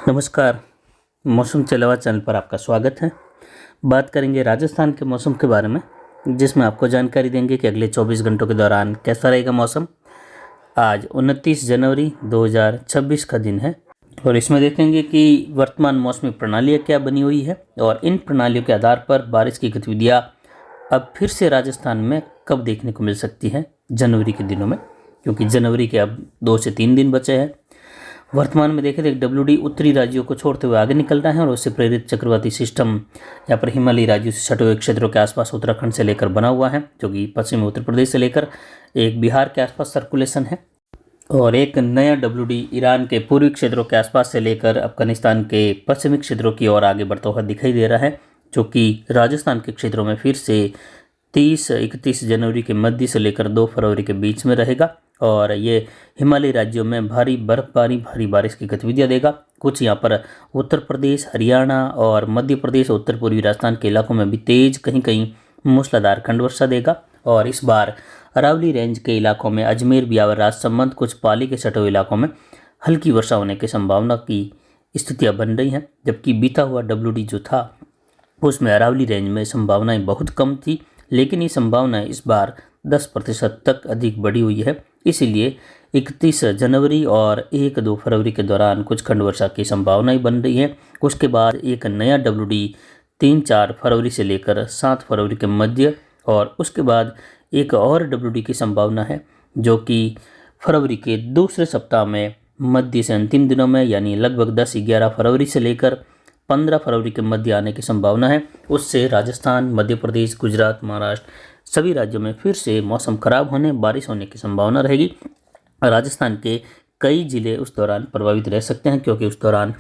नमस्कार। मौसम चलावा चैनल पर आपका स्वागत है। बात करेंगे राजस्थान के मौसम के बारे में, जिसमें आपको जानकारी देंगे कि अगले 24 घंटों के दौरान कैसा रहेगा मौसम। आज 29 जनवरी 2026 का दिन है और इसमें देखेंगे कि वर्तमान मौसमी प्रणालियाँ क्या बनी हुई है और इन प्रणालियों के आधार पर बारिश की गतिविधियाँ अब फिर से राजस्थान में कब देखने को मिल सकती है जनवरी के दिनों में, क्योंकि जनवरी के अब 2 से 3 दिन बचे हैं। वर्तमान में देखें तो एक WD उत्तरी राज्यों को छोड़ते हुए आगे निकल रहा है और उससे प्रेरित चक्रवाती सिस्टम यहाँ पर हिमालयी राज्यों से सटे हुए क्षेत्रों के आसपास उत्तराखंड से लेकर बना हुआ है, जो कि पश्चिमी उत्तर प्रदेश से लेकर एक बिहार के आसपास सर्कुलेशन है। और एक नया WD ईरान के पूर्वी क्षेत्रों के आसपास से लेकर अफगानिस्तान के पश्चिमी क्षेत्रों की ओर आगे बढ़ता हुआ दिखाई दे रहा है, जो कि राजस्थान के क्षेत्रों में फिर से 30-31 जनवरी के मध्य से लेकर 2 फरवरी के बीच में रहेगा और ये हिमालयी राज्यों में भारी बर्फबारी, भारी बारिश की गतिविधियां देगा। कुछ यहाँ पर उत्तर प्रदेश, हरियाणा और मध्य प्रदेश, उत्तर पूर्वी राजस्थान के इलाकों में भी तेज, कहीं कहीं मूसलाधार खंड वर्षा देगा। और इस बार अरावली रेंज के इलाकों में अजमेर, ब्यावर, राजसमंद, कुछ पाली के सटे हुए इलाकों में हल्की वर्षा होने की संभावना की स्थितियाँ बन रही हैं, जबकि बीता हुआ WD जो था उसमें अरावली रेंज में संभावनाएं बहुत कम थी, लेकिन ये संभावनाएं इस बार 10% तक अधिक बढ़ी हुई है। इसीलिए 31 जनवरी और 1-2 फरवरी के दौरान कुछ खंड वर्षा की संभावनाएं बन रही है। उसके बाद एक नया WD 3-4 फरवरी से लेकर 7 फरवरी के मध्य और उसके बाद एक और WD की संभावना है, जो कि फरवरी के दूसरे सप्ताह में मध्य से अंतिम दिनों में, यानी लगभग 10-11 फरवरी से लेकर 15 फरवरी के मध्य आने की संभावना है। उससे राजस्थान, मध्य प्रदेश, गुजरात, महाराष्ट्र सभी राज्यों में फिर से मौसम खराब होने, बारिश होने की संभावना रहेगी। राजस्थान के कई जिले उस दौरान प्रभावित रह सकते हैं, क्योंकि उस दौरान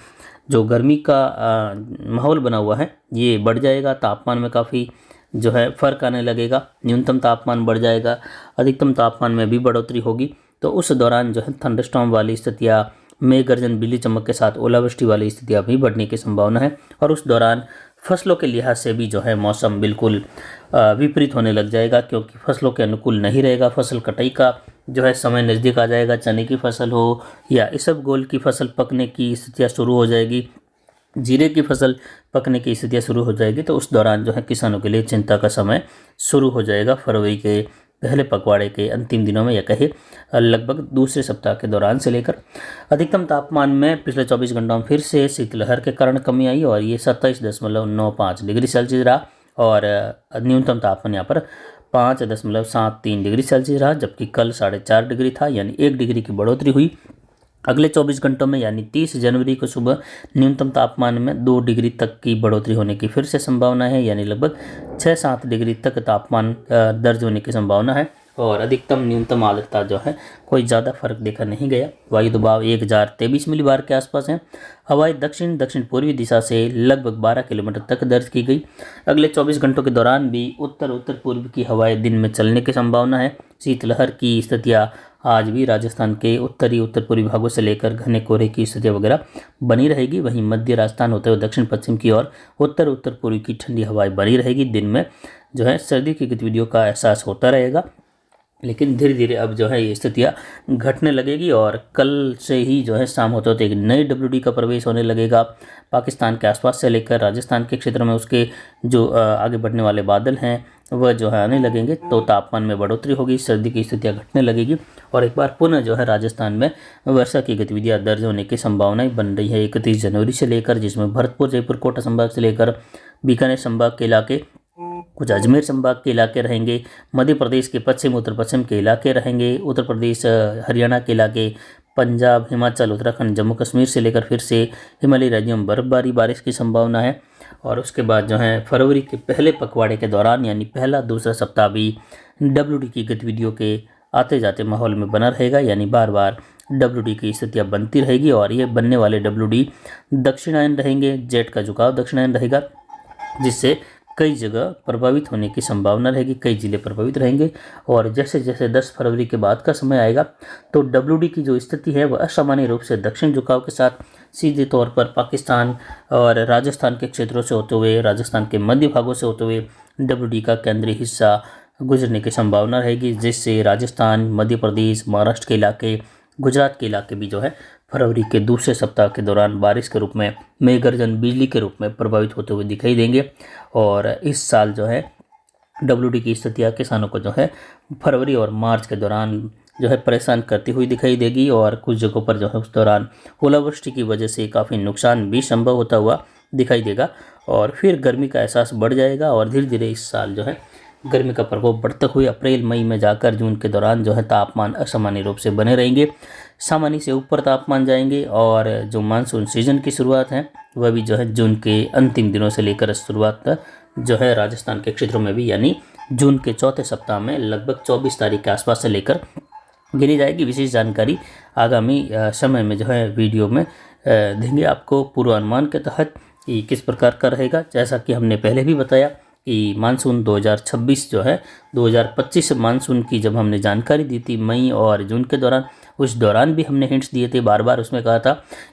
जो गर्मी का माहौल बना हुआ है ये बढ़ जाएगा। तापमान में काफ़ी जो है फ़र्क आने लगेगा, न्यूनतम तापमान बढ़ जाएगा, अधिकतम तापमान में भी बढ़ोतरी होगी। तो उस दौरान जो है थंडरस्टॉर्म वाली स्थितियाँ, मेघ गर्जन, बिजली चमक के साथ ओलावृष्टि वाली स्थितियाँ भी बढ़ने की संभावना है। और उस दौरान फसलों के लिहाज से भी जो है मौसम बिल्कुल विपरीत होने लग जाएगा, क्योंकि फसलों के अनुकूल नहीं रहेगा। फसल कटाई का जो है समय नज़दीक आ जाएगा। चने की फसल हो या इसबगोल की फसल पकने की स्थितियाँ शुरू हो जाएगी, जीरे की फसल पकने की स्थितियाँ शुरू हो जाएगी। तो उस दौरान जो है किसानों के लिए चिंता का समय शुरू हो जाएगा। फरवरी के पहले पखवाड़े के अंतिम दिनों में, या कहे लगभग दूसरे सप्ताह के दौरान से लेकर अधिकतम तापमान में पिछले 24 घंटों में फिर से शीतलहर के कारण कमी आई और ये 27.95 डिग्री सेल्सियस रहा। और न्यूनतम तापमान यहाँ पर 5.73 डिग्री सेल्सियस रहा, जबकि कल 4.5 डिग्री था, यानी 1 डिग्री की बढ़ोतरी हुई। अगले 24 घंटों में यानी 30 जनवरी को सुबह न्यूनतम तापमान में 2 डिग्री तक की बढ़ोतरी होने की फिर से संभावना है, यानी लगभग 6-7 डिग्री तक तापमान दर्ज होने की संभावना है। और अधिकतम न्यूनतम आर्द्रता जो है कोई ज़्यादा फर्क देखा नहीं गया। वायु दबाव 1023 मिलीबार के आसपास है। हवाएं दक्षिण दक्षिण पूर्वी दिशा से लगभग 12 किलोमीटर तक दर्ज की गई। अगले 24 घंटों के दौरान भी उत्तर उत्तर पूर्व की हवाएं दिन में चलने की संभावना है। शीतलहर की स्थितियाँ आज भी राजस्थान के उत्तरी उत्तर पूर्वी भागों से लेकर घने कोहरे की स्थितियाँ वगैरह बनी रहेगी। वहीं मध्य राजस्थान होते हुए दक्षिण पश्चिम की ओर उत्तर उत्तर पूर्वी की ठंडी हवाएं बनी रहेगी। दिन में जो है सर्दी की गतिविधियों का एहसास होता रहेगा, लेकिन धीरे धीरे अब जो है ये स्थितियाँ घटने लगेगी और कल से ही जो है शाम होते होते एक नई WD का प्रवेश होने लगेगा। पाकिस्तान के आसपास से लेकर राजस्थान के क्षेत्र में उसके जो आगे बढ़ने वाले बादल हैं वह जो है आने लगेंगे, तो तापमान में बढ़ोतरी होगी, सर्दी की स्थितियाँ घटने लगेगी और एक बार पुनः जो है राजस्थान में वर्षा की गतिविधियाँ दर्ज होने की संभावनाएं बन रही है 31 जनवरी से लेकर, जिसमें भरतपुर, जयपुर, कोटा संभाग से लेकर बीकानेर संभाग के इलाके, कुछ अजमेर संभाग के इलाके रहेंगे, मध्य प्रदेश के पश्चिम उत्तर पश्चिम के इलाके रहेंगे, उत्तर प्रदेश हरियाणा के इलाके, पंजाब, हिमाचल, उत्तराखंड, जम्मू कश्मीर से लेकर फिर से हिमालयी राज्यों में बर्फबारी, बारिश की संभावना है। और उसके बाद जो है फरवरी के पहले पखवाड़े के दौरान यानी पहला दूसरा सप्ताह भी WD की गतिविधियों के आते जाते माहौल में बना रहेगा, यानी बार बार WD की स्थितियाँ बनती रहेगी। और ये बनने वाले WD दक्षिणायन रहेंगे, जेट का झुकाव दक्षिणायन रहेगा, जिससे कई जगह प्रभावित होने की संभावना रहेगी, कई जिले प्रभावित रहेंगे। और जैसे जैसे 10 फरवरी के बाद का समय आएगा तो WD की जो स्थिति है वह असामान्य रूप से दक्षिण झुकाव के साथ सीधे तौर पर पाकिस्तान और राजस्थान के क्षेत्रों से होते हुए, राजस्थान के मध्य भागों से होते हुए WD का केंद्रीय हिस्सा गुजरने की संभावना रहेगी, जिससे राजस्थान, मध्य प्रदेश, महाराष्ट्र के इलाके, गुजरात के इलाके भी जो है फरवरी के दूसरे सप्ताह के दौरान बारिश के रूप में, मेघ गर्जन, बिजली के रूप में प्रभावित होते हुए दिखाई देंगे। और इस साल जो है WD की स्थितियाँ किसानों को जो है फरवरी और मार्च के दौरान जो है परेशान करती हुई दिखाई देगी। और कुछ जगहों पर जो है उस दौरान ओलावृष्टि की वजह से काफ़ी नुकसान भी संभव होता हुआ दिखाई देगा। और फिर गर्मी का एहसास बढ़ जाएगा और धीरे धीरे इस साल जो है गर्मी का प्रकोप बढ़ते हुए अप्रैल मई में जाकर जून के दौरान जो है तापमान असामान्य रूप से बने रहेंगे, सामान्य से ऊपर तापमान जाएंगे। और जो मानसून सीजन की शुरुआत है वह भी जो है जून के अंतिम दिनों से लेकर शुरुआत तक जो है राजस्थान के क्षेत्रों में भी, यानी जून के चौथे सप्ताह में लगभग 24 तारीख के आसपास से लेकर गिनी जाएगी। विशेष जानकारी आगामी समय में जो है वीडियो में देंगे आपको पूर्वानुमान के तहत कि किस प्रकार का रहेगा। जैसा कि हमने पहले भी बताया कि मानसून 2026 जो है 2025 मानसून की जब हमने जानकारी दी थी मई और जून के दौरान, उस दौरान भी हमने हिंट्स दिए थे, बार बार उसमें कहा था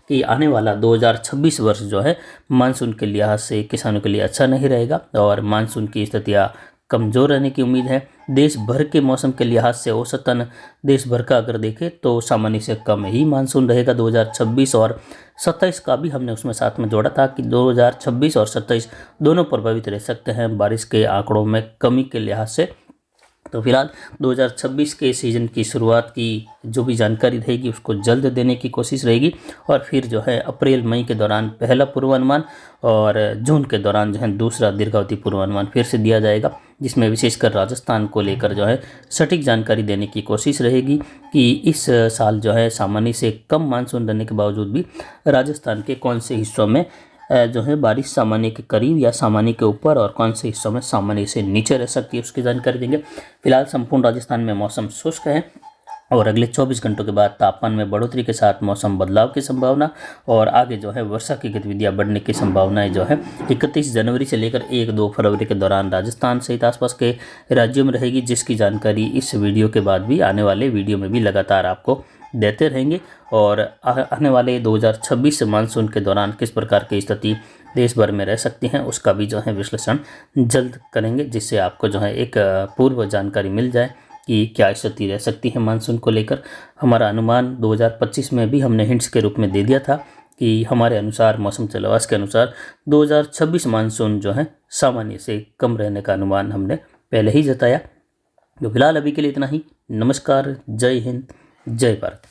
कि आने वाला 2026 वर्ष जो है मानसून के लिहाज से किसानों के लिए अच्छा नहीं रहेगा और मानसून की स्थितियाँ कमज़ोर रहने की उम्मीद है। देश भर के मौसम के लिहाज से औसतन देश भर का अगर देखें तो सामान्य से कम ही मानसून रहेगा 2026 और 27 का भी हमने उसमें साथ में जोड़ा था कि 2026 और 27 दोनों प्रभावित रह सकते हैं बारिश के आंकड़ों में कमी के लिहाज से। तो फिलहाल 2026 के सीज़न की शुरुआत की जो भी जानकारी रहेगी उसको जल्द देने की कोशिश रहेगी। और फिर जो है अप्रैल मई के दौरान पहला पूर्वानुमान और जून के दौरान जो है दूसरा दीर्घावधि पूर्वानुमान फिर से दिया जाएगा, जिसमें विशेषकर राजस्थान को लेकर जो है सटीक जानकारी देने की कोशिश रहेगी कि इस साल जो है सामान्य से कम मानसून रहने के बावजूद भी राजस्थान के कौन से हिस्सों में जो है बारिश सामान्य के करीब या सामान्य के ऊपर और कौन से हिस्सों में सामान्य से नीचे रह सकती है उसकी जानकारी देंगे। फिलहाल संपूर्ण राजस्थान में मौसम शुष्क है और अगले 24 घंटों के बाद तापमान में बढ़ोतरी के साथ मौसम बदलाव की संभावना और आगे जो है वर्षा की गतिविधियां बढ़ने की संभावनाएं जो है 31 जनवरी से लेकर 1-2 फरवरी के दौरान राजस्थान सहित आसपास के राज्यों में रहेगी, जिसकी जानकारी इस वीडियो के बाद भी आने वाले वीडियो में भी लगातार आपको देते रहेंगे। और आने वाले 2026 मानसून के दौरान किस प्रकार की स्थिति देश भर में रह सकती हैं उसका भी जो है विश्लेषण जल्द करेंगे, जिससे आपको जो है एक पूर्व जानकारी मिल जाए कि क्या स्थिति रह सकती है मानसून को लेकर। हमारा अनुमान 2025 में भी हमने हिंट्स के रूप में दे दिया था कि हमारे अनुसार मौसम चलवास के अनुसार 2026 मानसून जो है सामान्य से कम रहने का अनुमान हमने पहले ही जताया। तो फिलहाल अभी के लिए इतना ही। नमस्कार, जय हिंद, जय भारत।